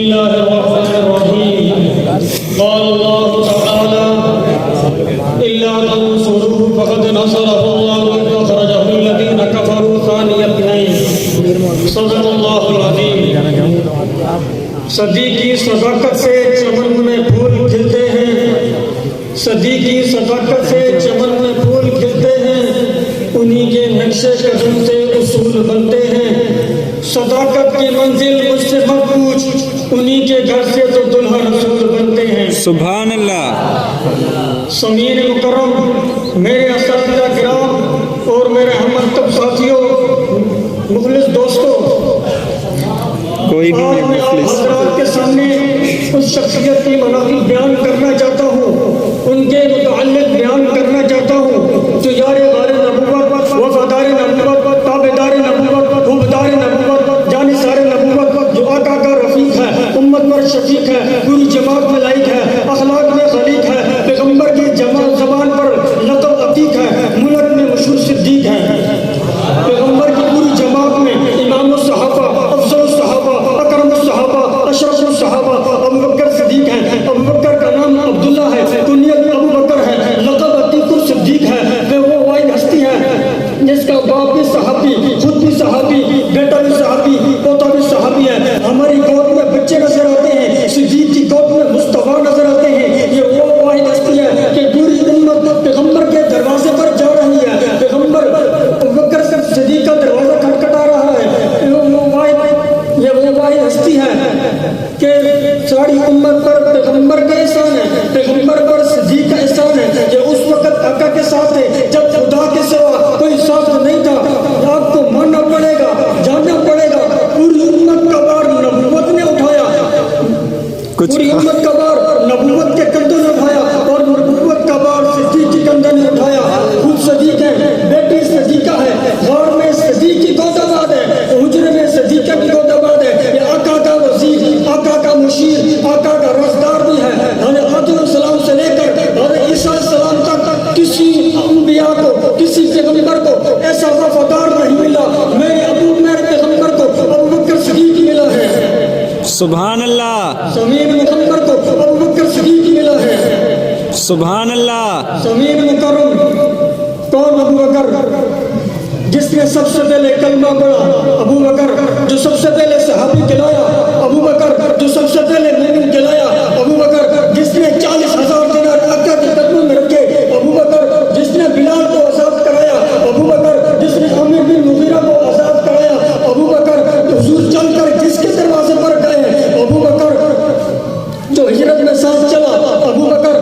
الله الرحمن الرحيم قال الله تعالى إلا تنصروه فقد نصره الله إذ أخرجه الذين كفروا ثاني اثنين صدق الله العظيم. صدی کی صداقت سے چمن میں پھول کھلتے ہیں، صدی کی صداقت سے چمن میں پھول کھلتے ہیں، انہی کے نقشے قدم سے اصول بنتے ہیں. صداقت کی منزل مجھ سے مت پوچھ، انہی کے گھر سے تو دلہا رسول بنتے ہیں. سبحان اللہ. سمعین مکرم، میرے اساتذہ کرام اور میرے ہم مکتب ساتھیوں، مخلص دوستوں، کوئی بھی آج نہیں میں آپ مخلص. حضرات کے سامنے اس شخصیت کی مناقب بیان کرنا چاہتا ہوں، ان کے متعلق بیان کرنا چاہتا ہوں جو یار غار نبوت، وفادار نبوت، تابعدار نبوت، خوبدار نبوت، جانثار نبوت، جو آقا کا رفیق ہے، امت پر شفیق ہے، پوری جماعت میں لائق ہے، اخلاق میں خلیق ہے، پیغمبر کی زبان پر لقب عتیق ہے، ملک میں مشہور صدیق ہے. پیغمبر کی پوری جماعت میں امام الصحابہ، افضل الصحابہ، اکرم الصحابہ، اشرف الصحابہ ابو بکر صدیق ہیں. ابو بکر کا نام عبداللہ ہے، کنیت ابو بکر ہے، لقب عتیق الصدیق ہے. وہ واحد ہستی ہے جس کا باپ بھی صحابی، خود بھی صحابی، بیٹا بھی صحابی، پوتا بھی صحابی ہے. ہماری گود میں بچے نظر آتے ہیں، صدیق کی گود میں مصطفیٰ نظر آتے ہیں. یہ وہ واحد ہستی ہے کہ پوری امت پیغمبر کے دروازے پر جا رہی ہے. پیغمبر ابو بکر صدیق کا دروازہ کھٹکھٹا رہا ہے. یہ وہ واحد ہستی ہے کہ ساری امت پر پیغمبر کا احسان ہے، پیغمبر پر صدیق کا احسان ہے. یہ اس وقت آقا کے ساتھ ہے جب خدا کے سوا کوئی ساتھ نہیں تھا. آپ کو ماننا پڑے گا، جاننا پڑے گا، پوری امت کا بار نبوت نے اٹھایا، پوری امت کا بار نبوت کے کندھوں نے اٹھایا اور نبوت کا بار صدیق کے کندھوں نے اٹھایا. خود صدیق ہے، بیٹی صدیقہ ہے، غار میں صدیق کی گود آباد ہے، حجرے میں صدیقہ کی گود آباد ہے. یہ آقا کا وزیر، آقا کا مشیر، آقا کا رازدار بھی ہے. حضرت آدم السلام سے لے کر حضرت عیسیٰ السلام تک کسی انبیاء کو، کسی پیغمبر کو ایسا وفادار نہیں ملا. میرے پیغمبر کو ابو بکر صدیق ملا ہے. سبحان اللہ. سمعین پیغمبر کو ابو بکر صدیق ملا ہے. سبحان اللہ. سمعین مکرم، کون ابو بکر؟ جس نے سب سے پہلے کلمہ پڑھا، ابو بکر. جو سب سے پہلے صحابی کہلایا، ابو بکر. جو سب سے پہلے مومن کہلایا، ابو بکر. جس نے 40,000 دینار آقا کے قدموں میں رکھے، ابو بکر. جس نے بلال کو آزاد کرایا، ابو بکر. جس نے عامر بن مغیرہ کو آزاد کرایا، ابو بکر. حضور چل کر جس کے دروازے پر گئے، ابو بکر. جو ہجرت میں ساتھ چلا، ابو بکر.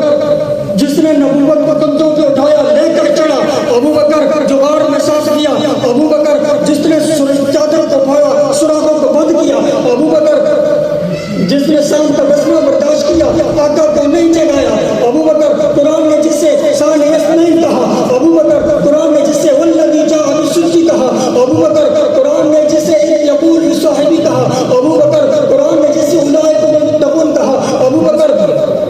جس نے نبوت کو کندھوں پہ اٹھایا، لے کر چڑھا، ابو بکر. جو غار میں ساتھ دیا، ابو بکر. جس نے چادر کو پایا، سراغوں کو بند کیا، ابو بکر. جس نے شام کا بسمہ برداشت کیا، آقا کو نہیں جگایا، ابو بکر. قرآن نے جس سے ثانیہ نہیں کہا، ابو بکر. قرآن نے جس سے والذی جاء بالصدق کہا، ابو بکر. قرآن نے جس سے یقول لصاحبہ کہا، ابو بکر. قرآن نے جس سے اولئک هم المتقون کہا، ابو بکر.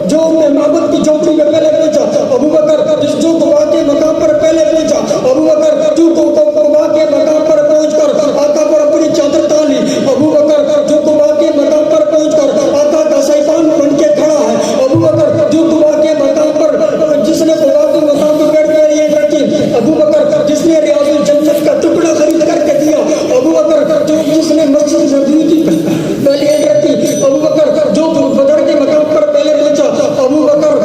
جو اپنے معبود کی چوکڑی میں پہلے پہنچا، ابو بکر. جو قبا کے مقام پر پہلے پہنچا، ابو بکر. جو قبا کے مقام پر پہنچ کر آقا پر اپنی چادر ڈالی، ابو بکر. جو قبا کے مقام پر پہنچ کر آقا کا سیفان بن کے کھڑا ہے، ابو بکر. جو قبا کے مقام پر، جس نے قبا کے مقام پر بیٹھ کر یہ رکھی، ابو بکر. جس نے ریاض الجنت کا ٹکڑا خرید کر کے دیا، ابو بکر. جس نے مسجد نبوی کی پہلے ایک رکھی، ابو بکر. جو بدر کے مقام پر پہلے پہنچا، ابو بکر.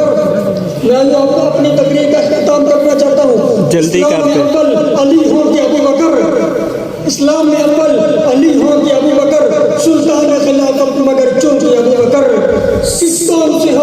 میں آپ کو اپنی تقریر کا اختتام کرنا چاہتا ہوں. جلدی کرتے. اول علی ہوں کہ ابو بکر، اسلام میں اول علی ہوں کہ ابو بکر، سلطان خلافت مگر چونکہ ابو بکر. کس کون سی